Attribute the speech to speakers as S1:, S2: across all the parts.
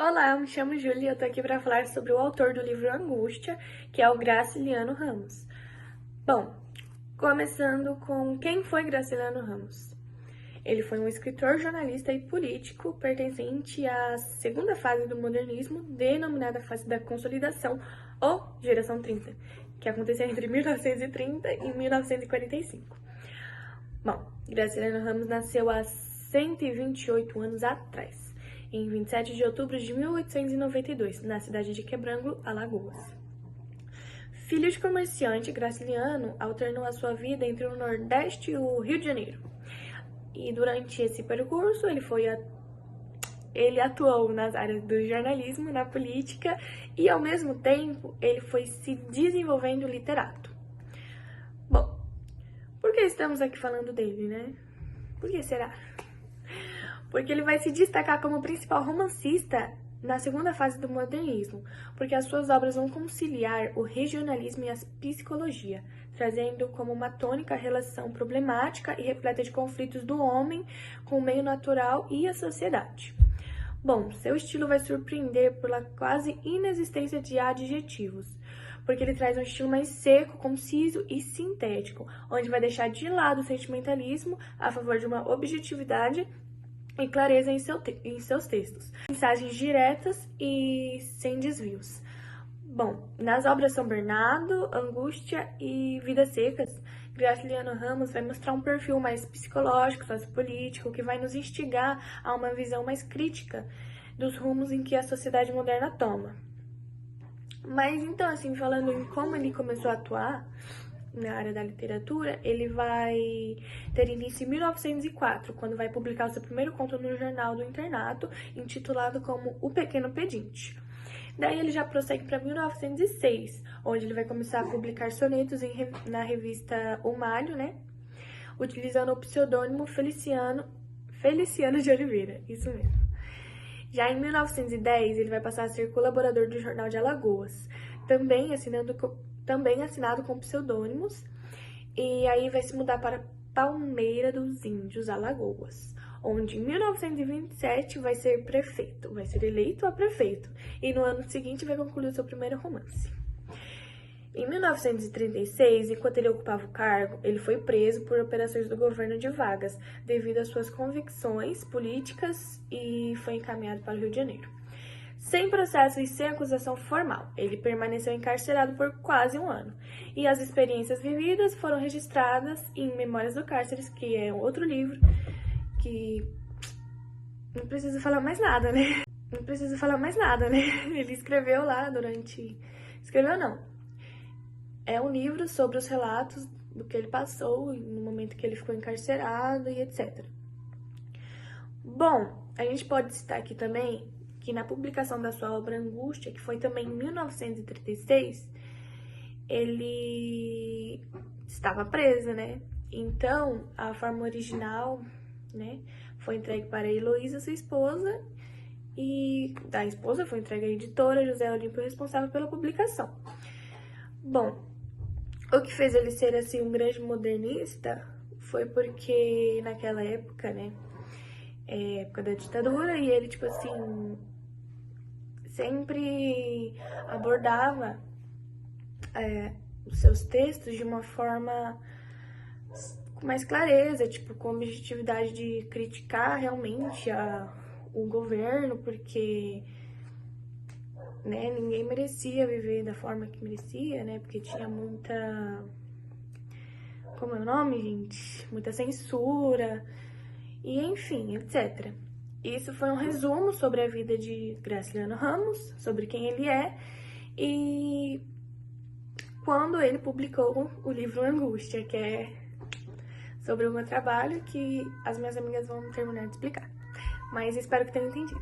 S1: Olá, eu me chamo Júlia e eu tô aqui para falar sobre o autor do livro Angústia, que é o Graciliano Ramos. Bom, começando com quem foi Graciliano Ramos. Ele foi um escritor, jornalista e político pertencente à segunda fase do modernismo, denominada fase da consolidação ou Geração 30, que aconteceu entre 1930 e 1945. Bom, Graciliano Ramos nasceu há 128 anos atrás, em 27 de outubro de 1892, na cidade de Quebrango, Alagoas. Filho de comerciante, Graciliano alternou a sua vida entre o Nordeste e o Rio de Janeiro. E durante esse percurso, ele atuou nas áreas do jornalismo, na política e, ao mesmo tempo, ele foi se desenvolvendo literato. Bom, por que estamos aqui falando dele, né? Por que será? Porque ele vai se destacar como principal romancista na segunda fase do modernismo, porque as suas obras vão conciliar o regionalismo e a psicologia, trazendo como uma tônica a relação problemática e repleta de conflitos do homem com o meio natural e a sociedade. Bom, seu estilo vai surpreender pela quase inexistência de adjetivos, porque ele traz um estilo mais seco, conciso e sintético, onde vai deixar de lado o sentimentalismo a favor de uma objetividade e clareza em seus textos. Mensagens diretas e sem desvios. Bom, nas obras São Bernardo, Angústia e Vidas Secas, Graciliano Ramos vai mostrar um perfil mais psicológico, sociopolítico, que vai nos instigar a uma visão mais crítica dos rumos em que a sociedade moderna toma. Mas então, assim, falando em como ele começou a atuar na área da literatura, ele vai ter início em 1904, quando vai publicar o seu primeiro conto no Jornal do Internato, intitulado como O Pequeno Pedinte. Daí ele já prossegue para 1906, onde ele vai começar a publicar sonetos na revista O Malho, né? Utilizando o pseudônimo Feliciano de Oliveira, isso mesmo. Já em 1910, ele vai passar a ser colaborador do Jornal de Alagoas, também assinado com pseudônimos, e aí vai se mudar para Palmeira dos Índios, Alagoas, onde em 1927 vai ser prefeito, vai ser eleito a prefeito, e no ano seguinte vai concluir o seu primeiro romance. Em 1936, enquanto ele ocupava o cargo, ele foi preso por operações do governo de Vargas, devido às suas convicções políticas, e foi encaminhado para o Rio de Janeiro. Sem processo e sem acusação formal, ele permaneceu encarcerado por quase um ano, e as experiências vividas foram registradas em Memórias do Cárcere, que é outro livro que não preciso falar mais nada, né? Ele escreveu lá durante... Escreveu não. É um livro sobre os relatos do que ele passou no momento que ele ficou encarcerado e etc. Bom, a gente pode citar aqui também que na publicação da sua obra Angústia, que foi também em 1936, ele estava preso, né? Então, a forma original, né, foi entregue para Heloísa, sua esposa, e da esposa foi entregue à editora José Olímpio, responsável pela publicação. Bom, o que fez ele ser, assim, um grande modernista foi porque naquela época, né, época da ditadura, e ele, tipo assim, sempre abordava os seus textos de uma forma com mais clareza, tipo, com objetividade de criticar realmente o governo, porque, né, ninguém merecia viver da forma que merecia, né, porque tinha muita... Como é o nome, gente? Muita censura, e enfim, etc. Isso foi um resumo sobre a vida de Graciliano Ramos, sobre quem ele é, e quando ele publicou o livro Angústia, que é sobre o meu trabalho, que as minhas amigas vão terminar de explicar. Mas espero que tenham entendido.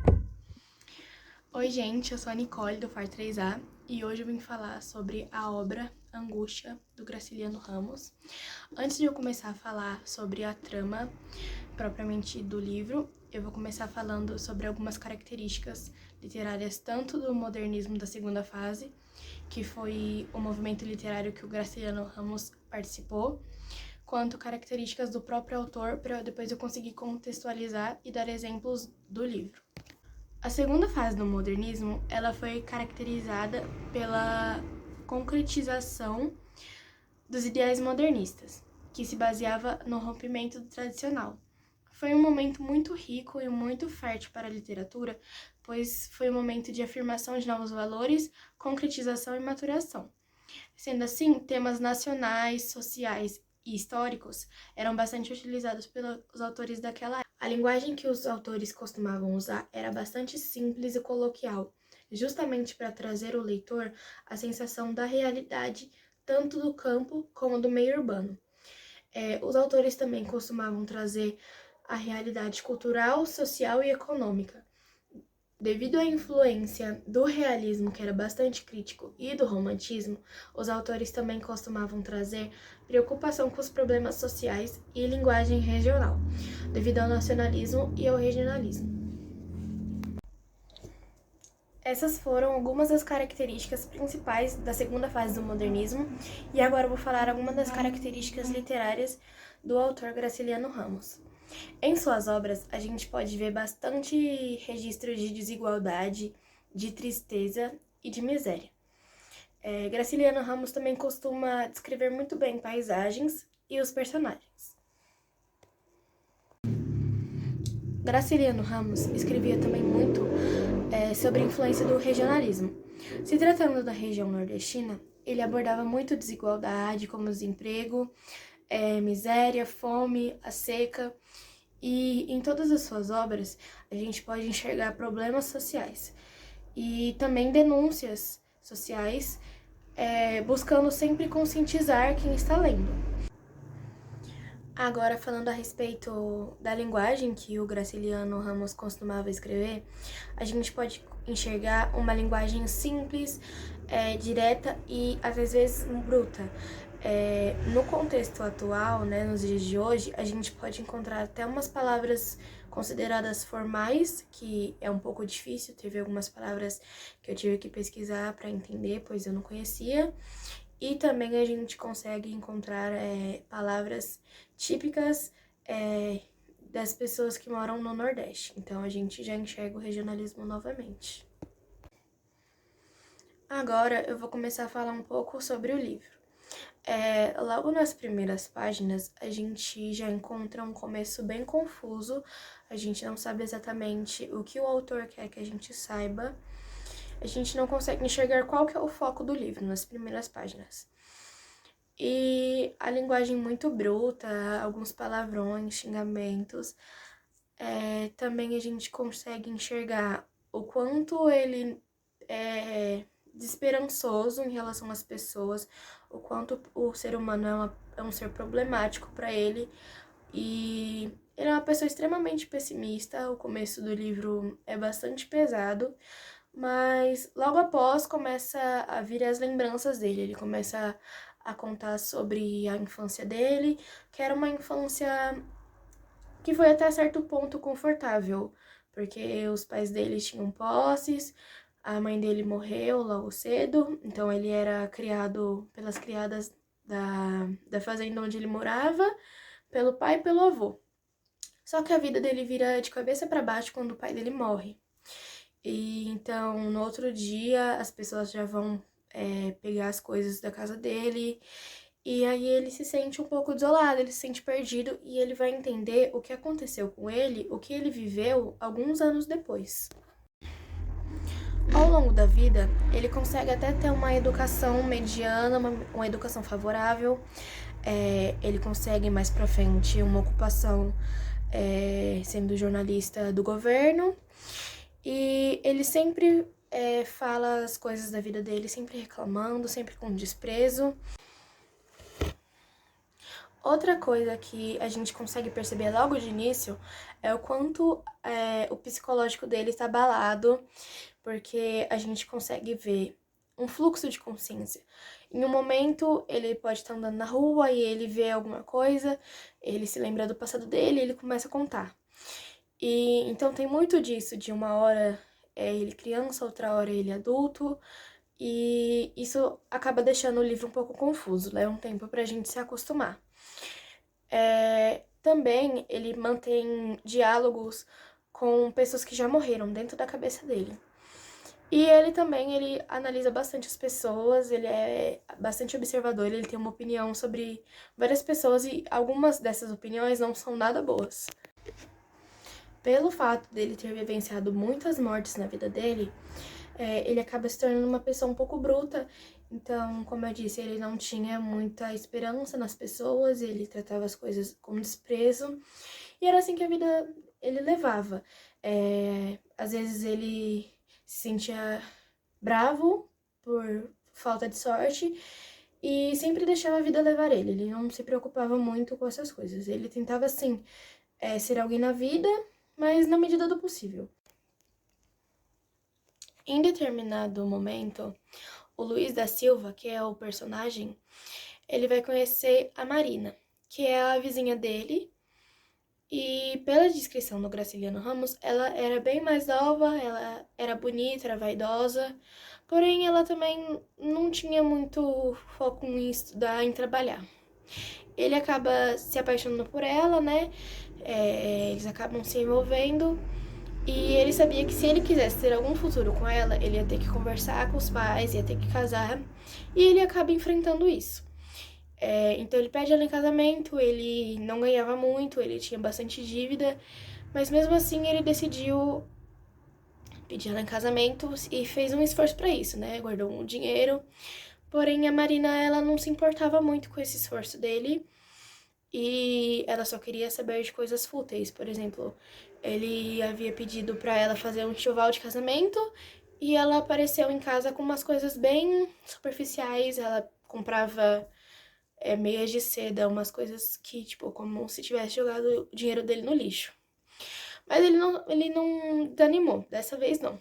S2: Oi, gente, eu sou a Nicole, do FAR 3A, e hoje eu vim falar sobre a obra Angústia, do Graciliano Ramos. Antes de eu começar a falar sobre a trama propriamente do livro, eu vou começar falando sobre algumas características literárias tanto do modernismo da segunda fase, que foi o movimento literário que o Graciliano Ramos participou, quanto características do próprio autor, para depois eu conseguir contextualizar e dar exemplos do livro. A segunda fase do modernismo, ela foi caracterizada pela concretização dos ideais modernistas, que se baseava no rompimento do tradicional. Foi um momento muito rico e muito fértil para a literatura, pois foi um momento de afirmação de novos valores, concretização e maturação. Sendo assim, temas nacionais, sociais e históricos eram bastante utilizados pelos autores daquela época. A linguagem que os autores costumavam usar era bastante simples e coloquial, justamente para trazer ao leitor a sensação da realidade, tanto do campo como do meio urbano. Os autores também costumavam trazer a realidade cultural, social e econômica. Devido à influência do realismo, que era bastante crítico, e do romantismo, os autores também costumavam trazer preocupação com os problemas sociais e linguagem regional, devido ao nacionalismo e ao regionalismo. Essas foram algumas das características principais da segunda fase do modernismo, e agora eu vou falar algumas das características literárias do autor Graciliano Ramos. Em suas obras, a gente pode ver bastante registro de desigualdade, de tristeza e de miséria. Graciliano Ramos também costuma descrever muito bem paisagens e os personagens. Graciliano Ramos escrevia também muito sobre a influência do regionalismo. Se tratando da região nordestina, ele abordava muito desigualdade, como desemprego, miséria, fome, a seca. E em todas as suas obras, a gente pode enxergar problemas sociais e também denúncias sociais, buscando sempre conscientizar quem está lendo. Agora, falando a respeito da linguagem que o Graciliano Ramos costumava escrever, a gente pode enxergar uma linguagem simples, direta e, às vezes, bruta. No contexto atual, né, nos dias de hoje, a gente pode encontrar até umas palavras consideradas formais, que é um pouco difícil, teve algumas palavras que eu tive que pesquisar para entender, pois eu não conhecia. E também a gente consegue encontrar palavras típicas das pessoas que moram no Nordeste. Então a gente já enxerga o regionalismo novamente. Agora eu vou começar a falar um pouco sobre o livro. Logo nas primeiras páginas, a gente já encontra um começo bem confuso, a gente não sabe exatamente o que o autor quer que a gente saiba, a gente não consegue enxergar qual que é o foco do livro nas primeiras páginas. E a linguagem muito bruta, alguns palavrões, xingamentos, também a gente consegue enxergar o quanto ele é desesperançoso em relação às pessoas, o quanto o ser humano é um ser problemático para ele, e ele é uma pessoa extremamente pessimista. O começo do livro é bastante pesado, mas logo após começa a vir as lembranças dele, ele começa a contar sobre a infância dele, que era uma infância que foi até certo ponto confortável, porque os pais dele tinham posses, a mãe dele morreu logo cedo, então ele era criado pelas criadas da fazenda onde ele morava, pelo pai e pelo avô. Só que a vida dele vira de cabeça para baixo quando o pai dele morre. E então, no outro dia, as pessoas já vão pegar as coisas da casa dele, e aí ele se sente um pouco desolado, ele se sente perdido, e ele vai entender o que aconteceu com ele, o que ele viveu alguns anos depois. Ao longo da vida, ele consegue até ter uma educação mediana, uma educação favorável, ele consegue mais pra frente uma ocupação sendo jornalista do governo, e ele sempre fala as coisas da vida dele, sempre reclamando, sempre com desprezo. Outra coisa que a gente consegue perceber logo de início é o quanto o psicológico dele está abalado, porque a gente consegue ver um fluxo de consciência. Em um momento, ele pode estar andando na rua e ele vê alguma coisa, ele se lembra do passado dele e ele começa a contar. E então tem muito disso, de uma hora ele criança, outra hora ele adulto, e isso acaba deixando o livro um pouco confuso, leva um tempo pra gente se acostumar. Também ele mantém diálogos com pessoas que já morreram dentro da cabeça dele. E ele também, ele analisa bastante as pessoas, ele é bastante observador, ele tem uma opinião sobre várias pessoas e algumas dessas opiniões não são nada boas. Pelo fato dele ter vivenciado muitas mortes na vida dele, ele acaba se tornando uma pessoa um pouco bruta. Então, como eu disse, ele não tinha muita esperança nas pessoas, ele tratava as coisas com desprezo. E era assim que a vida ele levava. Às vezes ele se sentia bravo por falta de sorte e sempre deixava a vida levar ele. Ele não se preocupava muito com essas coisas. Ele tentava, assim, ser alguém na vida, mas na medida do possível. Em determinado momento, o Luiz da Silva, que é o personagem, ele vai conhecer a Marina, que é a vizinha dele. E pela descrição do Graciliano Ramos, ela era bem mais nova, ela era bonita, era vaidosa, porém ela também não tinha muito foco em estudar, em trabalhar. Ele acaba se apaixonando por ela, né? Eles acabam se envolvendo. E ele sabia que se ele quisesse ter algum futuro com ela, ele ia ter que conversar com os pais, ia ter que casar. E ele acaba enfrentando isso. Então ele pede ela em casamento, ele não ganhava muito, ele tinha bastante dívida, mas mesmo assim ele decidiu pedir ela em casamento e fez um esforço para isso, né? Guardou um dinheiro. Porém, a Marina, ela não se importava muito com esse esforço dele e ela só queria saber de coisas fúteis. Por exemplo, ele havia pedido para ela fazer um enxoval de casamento e ela apareceu em casa com umas coisas bem superficiais. Ela comprava meias de seda, umas coisas que, tipo, como se tivesse jogado o dinheiro dele no lixo. Mas ele não desanimou, dessa vez não.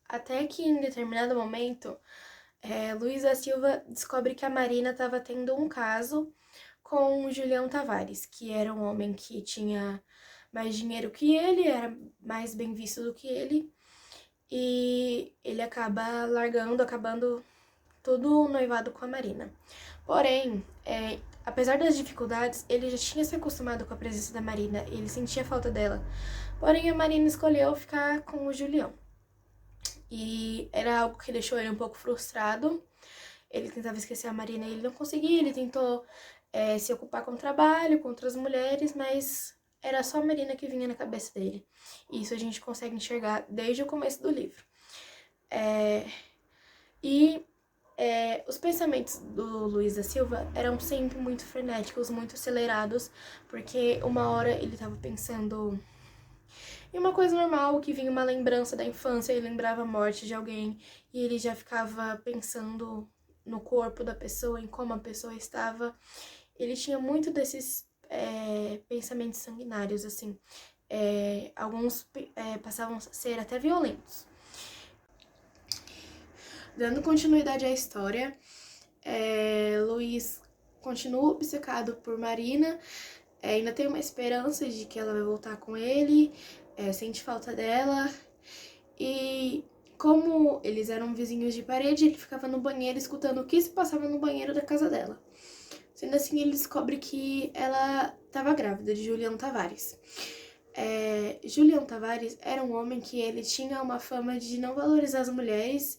S2: Até que em determinado momento, Luiz da Silva descobre que a Marina estava tendo um caso com o Julião Tavares, que era um homem que tinha mais dinheiro que ele, era mais bem visto do que ele, e ele acaba acabando todo o noivado com a Marina. Porém, apesar das dificuldades, ele já tinha se acostumado com a presença da Marina, ele sentia falta dela. Porém, a Marina escolheu ficar com o Julião. E era algo que deixou ele um pouco frustrado. Ele tentava esquecer a Marina e ele não conseguia. Ele tentou se ocupar com o trabalho, com outras mulheres, mas era só a Marina que vinha na cabeça dele. E isso a gente consegue enxergar desde o começo do livro. Os pensamentos do Luiz da Silva eram sempre muito frenéticos, muito acelerados, porque uma hora ele estava pensando em uma coisa normal, que vinha uma lembrança da infância, ele lembrava a morte de alguém, e ele já ficava pensando no corpo da pessoa, em como a pessoa estava. Ele tinha muito desses pensamentos sanguinários, assim. Alguns passavam a ser até violentos. Dando continuidade à história, Luiz continua obcecado por Marina, ainda tem uma esperança de que ela vai voltar com ele, sente falta dela, e como eles eram vizinhos de parede, ele ficava no banheiro escutando o que se passava no banheiro da casa dela. Sendo assim, ele descobre que ela estava grávida de Julião Tavares. Julião Tavares era um homem que ele tinha uma fama de não valorizar as mulheres,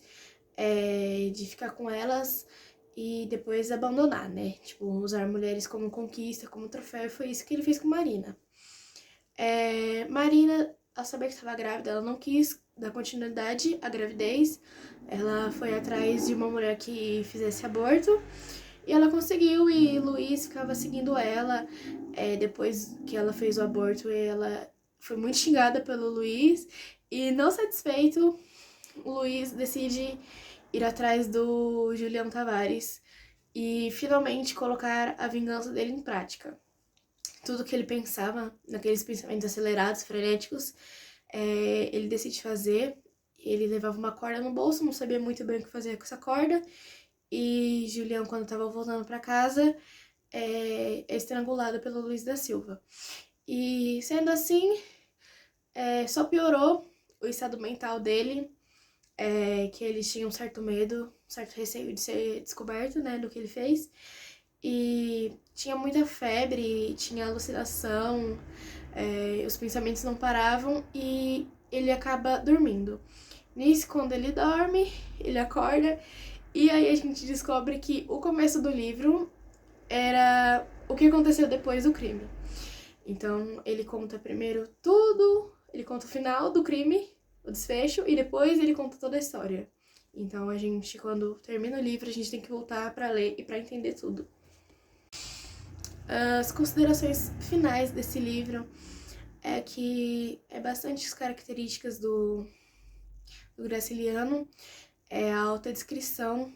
S2: de ficar com elas e depois abandonar, né? Tipo, usar mulheres como conquista, como troféu, foi isso que ele fez com Marina. Marina, ao saber que estava grávida, ela não quis dar continuidade à gravidez, ela foi atrás de uma mulher que fizesse aborto, e ela conseguiu, e Luiz ficava seguindo ela. Depois que ela fez o aborto, ela foi muito xingada pelo Luiz, e não satisfeito, o Luiz decide ir atrás do Julião Tavares e finalmente colocar a vingança dele em prática. Tudo que ele pensava, naqueles pensamentos acelerados, frenéticos, ele decide fazer. Ele levava uma corda no bolso, não sabia muito bem o que fazer com essa corda, e Julião, quando estava voltando para casa, é estrangulado pelo Luiz da Silva. E sendo assim, só piorou o estado mental dele, que ele tinha um certo medo, um certo receio de ser descoberto, né, do que ele fez. E tinha muita febre, tinha alucinação, os pensamentos não paravam e ele acaba dormindo. Nisso, quando ele dorme, ele acorda e aí a gente descobre que o começo do livro era o que aconteceu depois do crime. Então, ele conta primeiro tudo, ele conta o final do crime, o desfecho, e depois ele conta toda a história. Então, a gente, quando termina o livro, a gente tem que voltar para ler e para entender tudo. As considerações finais desse livro é que é bastante as características do Graciliano, é a alta descrição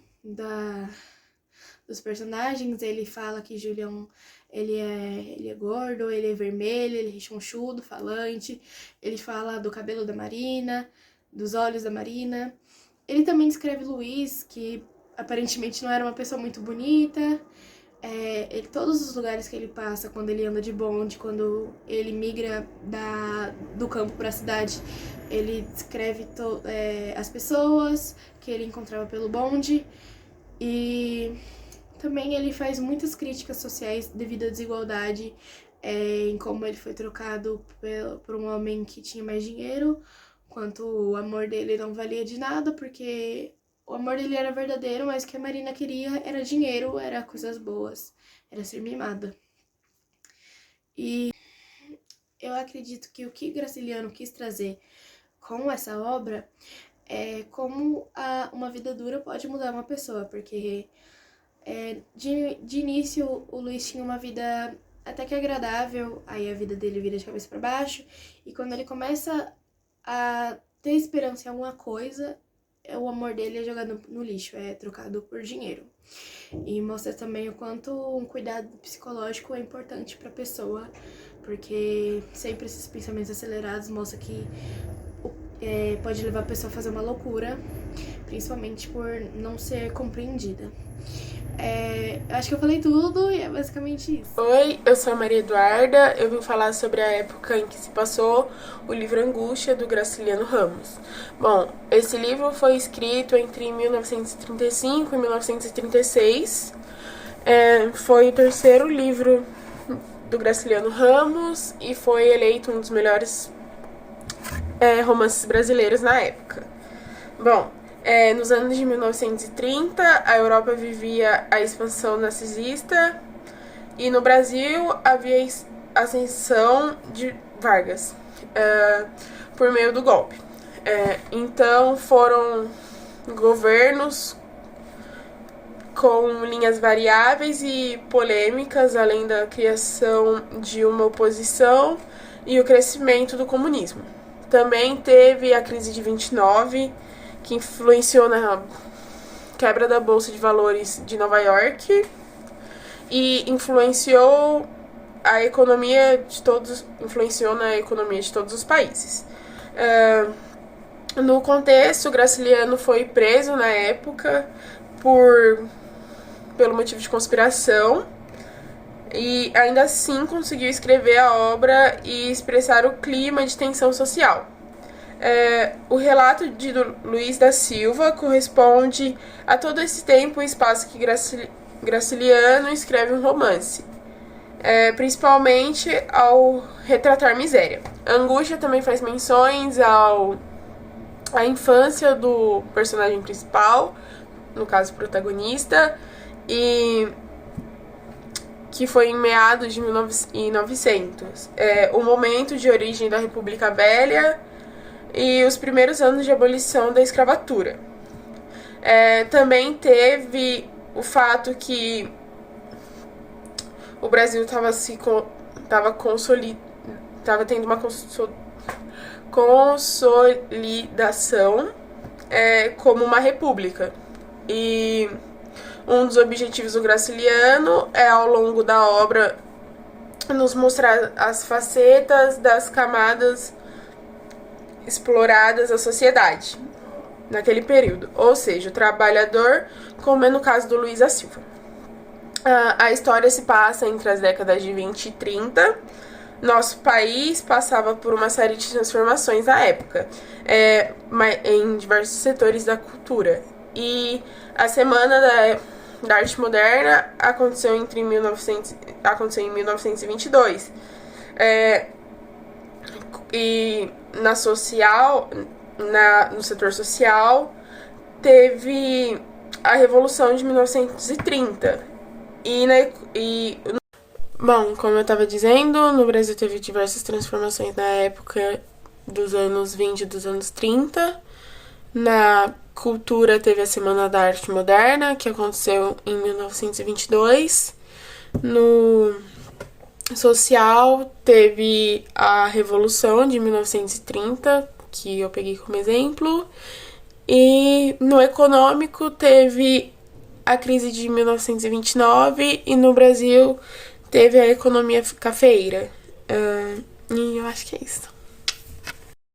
S2: dos personagens. Ele fala que Julião, ele é gordo, ele é vermelho, ele é rechonchudo, falante. Ele fala do cabelo da Marina, dos olhos da Marina. Ele também descreve Luiz, que aparentemente não era uma pessoa muito bonita. Todos os lugares que ele passa, quando ele anda de bonde, quando ele migra do campo para a cidade, ele descreve as pessoas que ele encontrava pelo bonde. E também ele faz muitas críticas sociais devido à desigualdade, em como ele foi trocado por um homem que tinha mais dinheiro, quanto o amor dele não valia de nada, porque o amor dele era verdadeiro, mas o que a Marina queria era dinheiro, era coisas boas, era ser mimada. E eu acredito que o que Graciliano quis trazer com essa obra é como uma vida dura pode mudar uma pessoa, porque de início o Luiz tinha uma vida até que agradável, aí a vida dele vira de cabeça para baixo, e quando ele começa a ter esperança em alguma coisa, o amor dele é jogado no lixo, é trocado por dinheiro. E mostra também o quanto um cuidado psicológico é importante para a pessoa, porque sempre esses pensamentos acelerados mostram que pode levar a pessoa a fazer uma loucura, principalmente por não ser compreendida. Eu acho que eu falei tudo e é basicamente isso.
S3: Oi, eu sou a Maria Eduarda, eu vim falar sobre a época em que se passou o livro Angústia, do Graciliano Ramos. Bom, esse livro foi escrito entre 1935 e 1936, foi o terceiro livro do Graciliano Ramos e foi eleito um dos melhores romances brasileiros na época. Bom, nos anos de 1930, a Europa vivia a expansão narcisista e no Brasil havia ascensão de Vargas por meio do golpe. Então foram governos com linhas variáveis e polêmicas, além da criação de uma oposição e o crescimento do comunismo. Também teve a crise de 29, que influenciou na quebra da Bolsa de Valores de Nova York e influenciou na economia de todos os países. No contexto, Graciliano foi preso na época pelo motivo de conspiração e ainda assim conseguiu escrever a obra e expressar o clima de tensão social. O relato de Luiz da Silva corresponde a todo esse tempo e espaço que Graciliano escreve um romance, principalmente ao retratar miséria. Angústia também faz menções à infância do personagem principal, no caso protagonista, e que foi em meados de 1900, o momento de origem da República Velha e os primeiros anos de abolição da escravatura. Também teve o fato que o Brasil estava tendo uma consolidação como uma república. E um dos objetivos do Graciliano é, ao longo da obra, nos mostrar as facetas das camadas exploradas da sociedade naquele período, ou seja, o trabalhador, como é no caso do Luiz da Silva. A história se passa entre as décadas de 20 e 30. Nosso país passava por uma série de transformações na época, em diversos setores da cultura. E a Semana da Arte Moderna aconteceu em 1922. E na social, no setor social, teve a Revolução de 1930. Bom, como eu estava dizendo, no Brasil teve diversas transformações na época dos anos 20 e dos anos 30. Na cultura teve a Semana da Arte Moderna, que aconteceu em 1922. No social teve a Revolução de 1930, que eu peguei como exemplo. E no econômico teve a crise de 1929 e no Brasil teve a economia cafeeira. E eu acho que é isso.